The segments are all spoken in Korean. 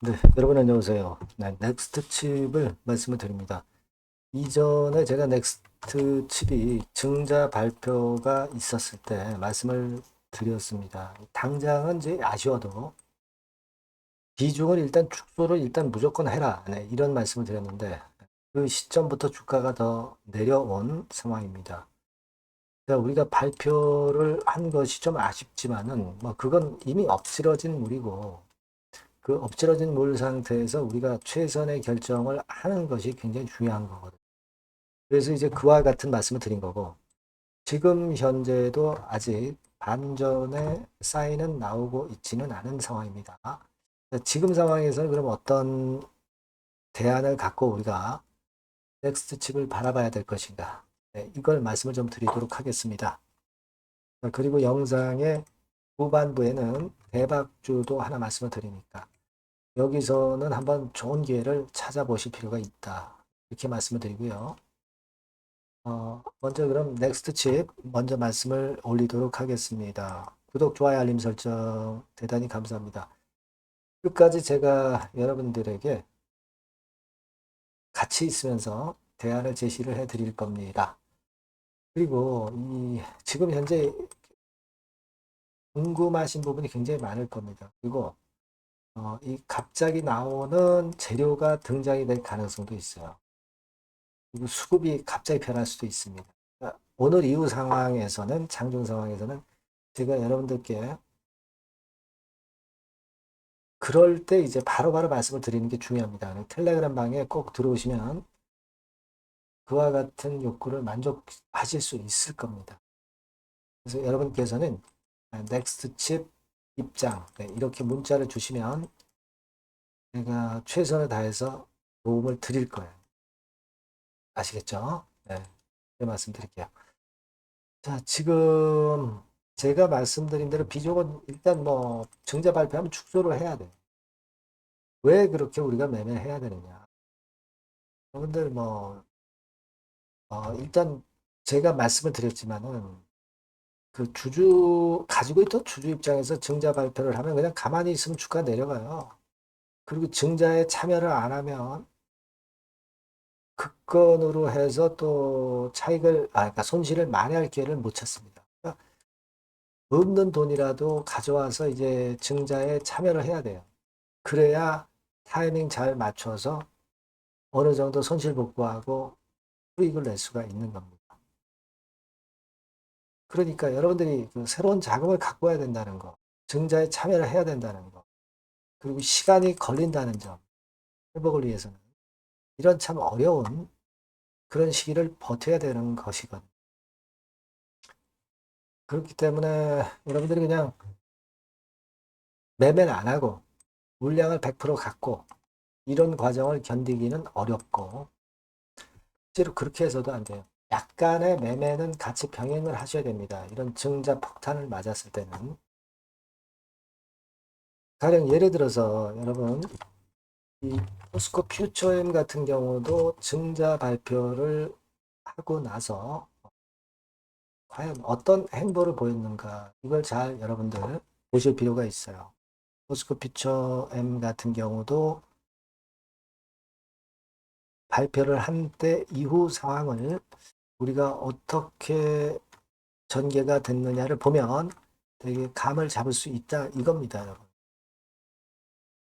네, 여러분 안녕하세요. 네, 넥스트 칩을 말씀을 드립니다. 이전에 제가 넥스트 칩이 증자 발표가 있었을 때 말씀을 드렸습니다. 당장은 이제 아쉬워도 비중을 일단 축소를 일단 무조건 해라. 네, 이런 말씀을 드렸는데 그 시점부터 주가가 더 내려온 상황입니다. 그러니까 우리가 발표를 한 것이 좀 아쉽지만은 뭐 그건 이미 엎질러진 물이고 그 엎질러진 물 상태에서 우리가 최선의 결정을 하는 것이 굉장히 중요한 거거든요. 그래서 이제 그와 같은 말씀을 드린 거고, 지금 현재도 아직 반전의 사인은 나오고 있지는 않은 상황입니다. 지금 상황에서는 그럼 어떤 대안을 갖고 우리가 넥스트 칩을 바라봐야 될 것인가? 네, 이걸 말씀을 좀 드리도록 하겠습니다. 그리고 영상의 후반부에는 대박주도 하나 말씀을 드리니까 여기서는 한번 좋은 기회를 찾아보실 필요가 있다. 이렇게 말씀을 드리고요. 먼저 그럼 넥스트 칩 먼저 말씀을 올리도록 하겠습니다. 구독, 좋아요, 알림 설정 대단히 감사합니다. 끝까지 제가 여러분들에게 같이 있으면서 대안을 제시를 해 드릴 겁니다. 그리고 지금 현재 궁금하신 부분이 굉장히 많을 겁니다. 그리고 이 갑자기 나오는 재료가 등장이 될 가능성도 있어요. 그리고 수급이 갑자기 변할 수도 있습니다. 그러니까 오늘 이후 상황에서는, 장중 상황에서는 제가 여러분들께 그럴 때 이제 바로바로 말씀을 드리는 게 중요합니다. 텔레그램 방에 꼭 들어오시면 그와 같은 욕구를 만족하실 수 있을 겁니다. 그래서 여러분께서는 넥스트 칩 입장, 네, 이렇게 문자를 주시면 제가 최선을 다해서 도움을 드릴 거예요. 아시겠죠? 네, 그 말씀드릴게요. 자, 지금 제가 말씀드린 대로 비중은 일단 뭐 증자 발표하면 축소를 해야 돼. 왜 그렇게 우리가 매매해야 되느냐? 여러분들 뭐 일단 제가 말씀을 드렸지만은 그 주주 가지고 있던 주주 입장에서 증자 발표를 하면 그냥 가만히 있으면 주가 내려가요. 그리고 증자에 참여를 안 하면 급건으로 해서 또 그러니까 손실을 만회할 기회를 못 찾습니다. 그러니까 없는 돈이라도 가져와서 이제 증자에 참여를 해야 돼요. 그래야 타이밍 잘 맞춰서 어느 정도 손실 복구하고 수익을 낼 수가 있는 겁니다. 그러니까 여러분들이 그 새로운 자금을 갖고 와야 된다는 거, 증자에 참여를 해야 된다는 거, 그리고 시간이 걸린다는 점, 회복을 위해서는 이런 참 어려운 그런 시기를 버텨야 되는 것이거든요. 그렇기 때문에 여러분들이 그냥 매매를 안 하고 물량을 100% 갖고 이런 과정을 견디기는 어렵고 실제로 그렇게 해서도 안 돼요. 약간의 매매는 같이 병행을 하셔야 됩니다. 이런 증자 폭탄을 맞았을 때는. 가령 예를 들어서 여러분 이 포스코 퓨처엠 같은 경우도 증자 발표를 하고 나서 과연 어떤 행보를 보였는가 이걸 잘 여러분들 보실 필요가 있어요. 포스코 퓨처엠 같은 경우도 발표를 한 때 이후 상황을 우리가 어떻게 전개가 됐느냐를 보면 되게 감을 잡을 수 있다 이겁니다, 여러분.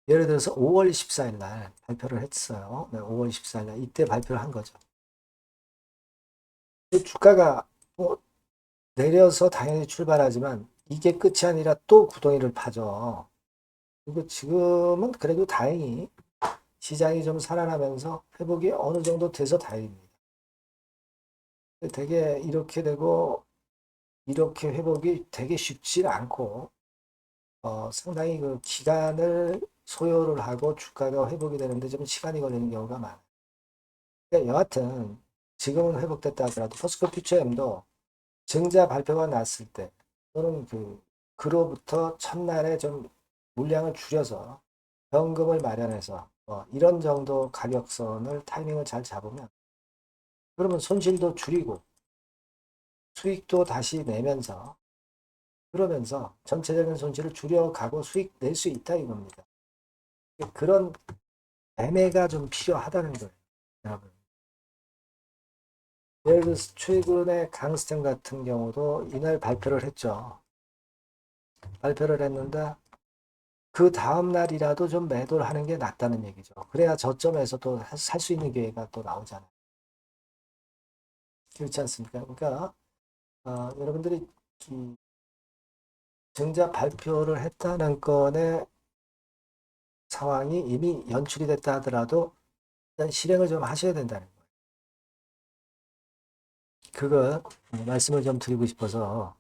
예를 들어서 5월 14일 날 발표를 했어요. 네, 5월 14일 날 이때 발표를 한 거죠. 주가가 뭐 내려서 당연히 출발하지만 이게 끝이 아니라 또 구덩이를 파죠. 그리고 지금은 그래도 다행히 시장이 좀 살아나면서 회복이 어느 정도 돼서 다행입니다. 되게 이렇게 되고 이렇게 회복이 되게 쉽지 않고 상당히 그 기간을 소요를 하고 주가가 회복이 되는데 좀 시간이 걸리는 경우가 많아요. 그러니까 여하튼 지금은 회복됐다 하더라도 포스코 퓨처엠도 증자 발표가 났을 때 또는 그로부터 첫날에 좀 물량을 줄여서 현금을 마련해서 이런 정도 가격선을 타이밍을 잘 잡으면 그러면 손실도 줄이고 수익도 다시 내면서 그러면서 전체적인 손실을 줄여가고 수익 낼 수 있다 이겁니다. 그런 매매가 좀 필요하다는 거예요, 여러분. 예를 들어서 최근에 강스템 같은 경우도 이날 발표를 했죠. 발표를 했는데 그 다음 날이라도 좀 매도를 하는 게 낫다는 얘기죠. 그래야 저점에서 또 살 수 있는 기회가 또 나오잖아요. 그렇지 않습니까? 그러니까 여러분들이 이 증자 발표를 했다는 건의 상황이 이미 연출이 됐다 하더라도 일단 실행을 좀 하셔야 된다는 거예요. 그걸 말씀을 좀 드리고 싶어서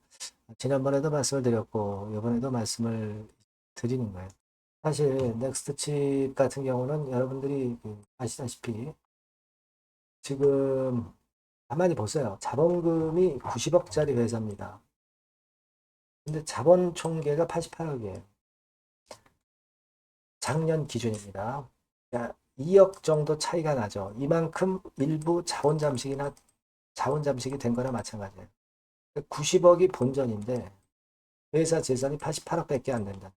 지난번에도 말씀을 드렸고 이번에도 말씀을 드리는 거예요. 사실 넥스트 칩 같은 경우는 여러분들이 아시다시피 지금 가만히 보세요. 자본금이 90억짜리 회사입니다. 근데 자본 총계가 88억이에요. 작년 기준입니다. 그러니까 2억 정도 차이가 나죠. 이만큼 일부 자본 잠식이 된 거나 마찬가지예요. 90억이 본전인데 회사 재산이 88억밖에 안 된다.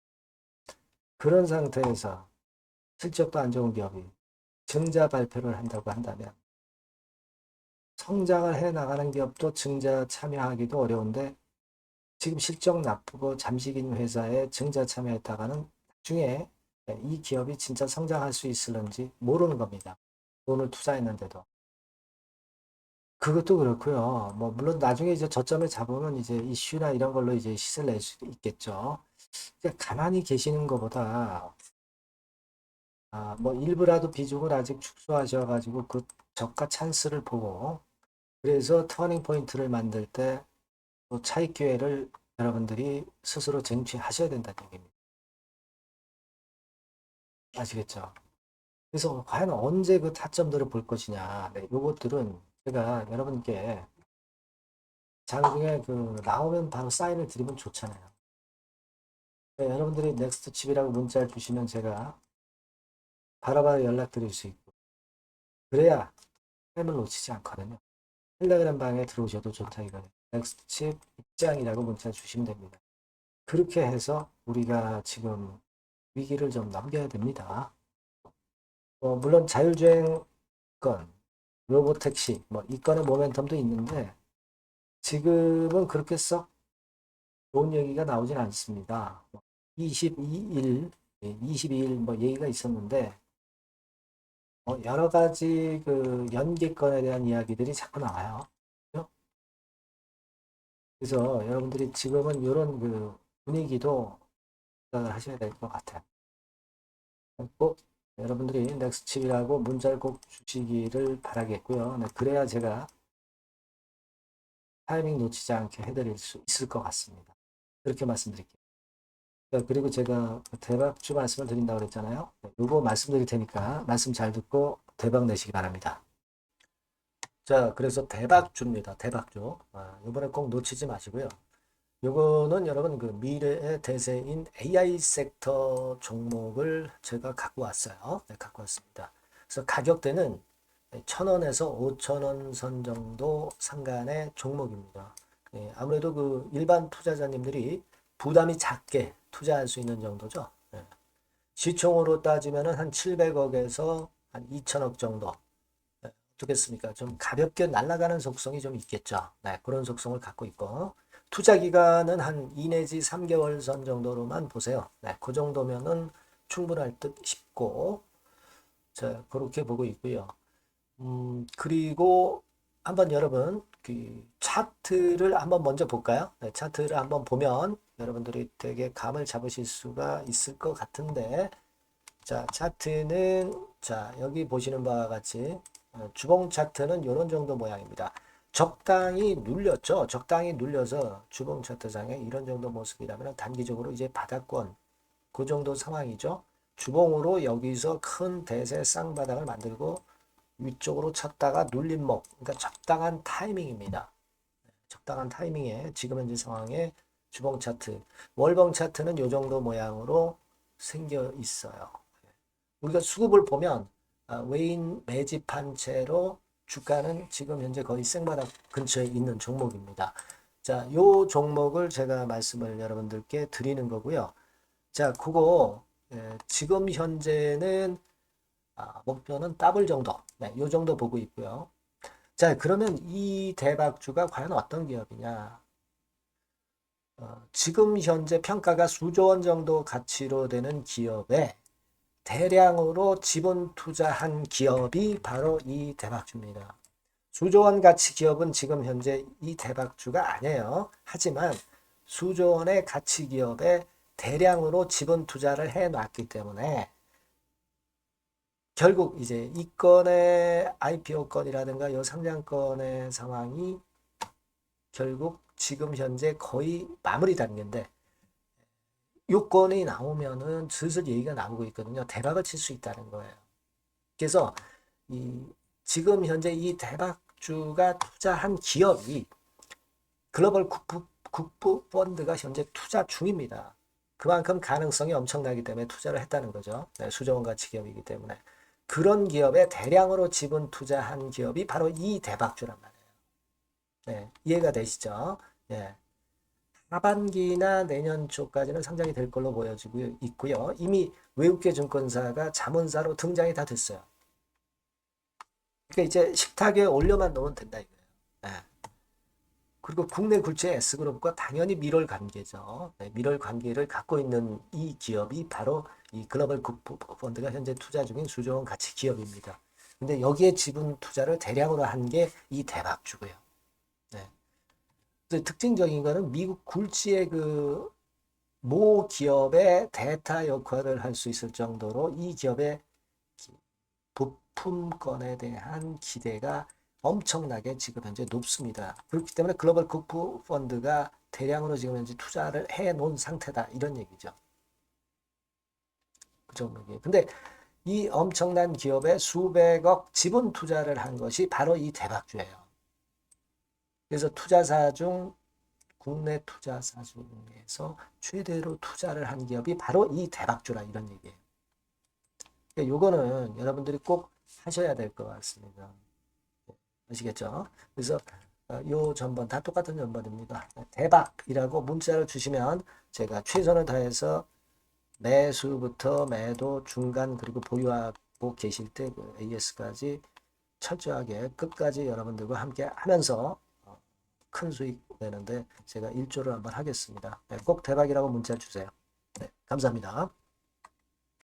그런 상태에서 실적도 안 좋은 기업이 증자 발표를 한다고 한다면 성장을 해 나가는 기업도 증자 참여하기도 어려운데 지금 실적 나쁘고 잠식인 회사에 증자 참여했다가는 나중에 이 기업이 진짜 성장할 수 있을런지 모르는 겁니다. 돈을 투자했는데도. 그것도 그렇고요. 뭐 물론 나중에 이제 저점을 잡으면 이제 이슈나 이런 걸로 이제 시세를 낼 수도 있겠죠. 가만히 계시는 것보다 뭐 일부라도 비중을 아직 축소하셔가지고 그 저가 찬스를 보고 그래서 터닝 포인트를 만들 때 또 차익 기회를 여러분들이 스스로 쟁취하셔야 된다는 얘기입니다. 아시겠죠? 그래서 과연 언제 그 타점들을 볼 것이냐. 네, 요것들은 제가 여러분께 장중에 나오면 바로 사인을 드리면 좋잖아요. 네, 여러분들이 넥스트 칩이라고 문자를 주시면 제가 바로바로 연락드릴 수 있고 그래야 템을 놓치지 않거든요. 텔레그램 방에 들어오셔도 좋다 이거예요. 넥스트 칩 입장이라고 문자 주시면 됩니다. 그렇게 해서 우리가 지금 위기를 좀 넘겨야 됩니다. 물론 자율주행권, 로보택시, 뭐 이 건의 모멘텀도 있는데 지금은 그렇게 썩 좋은 얘기가 나오진 않습니다. 22일, 22일 뭐 얘기가 있었는데 여러 가지 그 연기권에 대한 이야기들이 자꾸 나와요. 그죠? 그래서 여러분들이 지금은 이런 분위기도 생각을 하셔야 될 것 같아요. 꼭 여러분들이 넥스칩이라고 문자를 꼭 주시기를 바라겠고요. 네, 그래야 제가 타이밍 놓치지 않게 해드릴 수 있을 것 같습니다. 그렇게 말씀드릴게요. 자, 그리고 제가 대박주 말씀을 드린다고 그랬잖아요. 네, 요거 말씀드릴 테니까 말씀 잘 듣고 대박 내시기 바랍니다. 자, 그래서 대박주입니다. 대박주. 요번에 꼭 놓치지 마시고요. 요거는 여러분 미래의 대세인 AI 섹터 종목을 제가 갖고 왔어요. 네, 갖고 왔습니다. 그래서 가격대는 1,000원에서 5,000원 선 정도 상간의 종목입니다. 아무래도 일반 투자자님들이 부담이 작게 투자할 수 있는 정도죠. 시총으로 따지면 한 700억에서 한 2천억 정도. 어떻겠습니까? 좀 가볍게 날아가는 속성이 좀 있겠죠. 네, 그런 속성을 갖고 있고 투자 기간은 한 2 내지 3개월 선 정도로만 보세요. 네, 그 정도면은 충분할 듯 싶고 자, 그렇게 보고 있고요. 그리고 한번 여러분 차트를 한번 먼저 볼까요? 네, 차트를 한번 보면 여러분들이 되게 감을 잡으실 수가 있을 것 같은데 자, 차트는 자, 여기 보시는 바와 같이 주봉 차트는 이런 정도 모양입니다. 적당히 눌렸죠. 적당히 눌려서 주봉 차트상에 이런 정도 모습이라면 단기적으로 이제 바닥권 그 정도 상황이죠. 주봉으로 여기서 큰 대세 쌍바닥을 만들고 위쪽으로 쳤다가 눌림목, 그러니까 적당한 타이밍입니다. 적당한 타이밍에 지금 현재 상황에 주봉 차트, 월봉 차트는 이 정도 모양으로 생겨 있어요. 우리가 수급을 보면 외인 매집한 채로 주가는 지금 현재 거의 생바닥 근처에 있는 종목입니다. 자, 요 종목을 제가 말씀을 여러분들께 드리는 거고요. 자, 그거 지금 현재는 목표는 더블 정도, 네, 요 정도 보고 있고요. 자, 그러면 이 대박주가 과연 어떤 기업이냐? 지금 현재 평가가 수조 원 정도 가치로 되는 기업에 대량으로 지분 투자한 기업이 바로 이 대박주입니다. 수조 원 가치 기업은 지금 현재 이 대박주가 아니에요. 하지만 수조 원의 가치 기업에 대량으로 지분 투자를 해 놨기 때문에 결국 이제 이 건의 IPO 건이라든가 이 상장건의 상황이 결국 지금 현재 거의 마무리 단계인데 요건이 나오면은 슬슬 얘기가 나오고 있거든요. 대박을 칠 수 있다는 거예요. 그래서 이 지금 현재 이 대박주가 투자한 기업이 글로벌 국부 펀드가 현재 투자 중입니다. 그만큼 가능성이 엄청나기 때문에 투자를 했다는 거죠. 네, 수조원 가치 기업이기 때문에. 그런 기업에 대량으로 지분 투자한 기업이 바로 이 대박주란 말이에요. 네, 이해가 되시죠? 네. 하반기나 내년 초까지는 상장이 될 걸로 보여지고 있고요. 이미 외국계 증권사가 자문사로 등장이 다 됐어요. 그러니까 이제 식탁에 올려만 놓으면 된다 이거예요. 네. 그리고 국내 굴지의 S그룹과 당연히 밀월 관계죠. 네, 밀월 관계를 갖고 있는 이 기업이 바로 이 글로벌 국부 펀드가 현재 투자 중인 수조 원 가치 기업입니다. 근데 여기에 지분 투자를 대량으로 한 게 이 대박주고요. 네. 특징적인 거는 미국 굴지의 그 모 기업의 대타 역할을 할 수 있을 정도로 이 기업의 부품권에 대한 기대가 엄청나게 지금 현재 높습니다. 그렇기 때문에 글로벌 국부 펀드가 대량으로 지금 현재 투자를 해 놓은 상태다. 이런 얘기죠. 그죠? 근데 이 엄청난 기업에 수백억 지분 투자를 한 것이 바로 이 대박주예요. 그래서 투자사 중 국내 투자사 중에서 최대로 투자를 한 기업이 바로 이 대박주라 이런 얘기예요. 그러니까 요거는 여러분들이 꼭 하셔야 될 것 같습니다. 아시겠죠? 그래서 요 전번 다 똑같은 전번입니다. 대박이라고 문자를 주시면 제가 최선을 다해서 매수부터 매도 중간 그리고 보유하고 계실 때 그 AS까지 철저하게 끝까지 여러분들과 함께 하면서 큰 수익 내는데 제가 일조를 한번 하겠습니다. 네, 꼭 대박이라고 문자 주세요. 네, 감사합니다.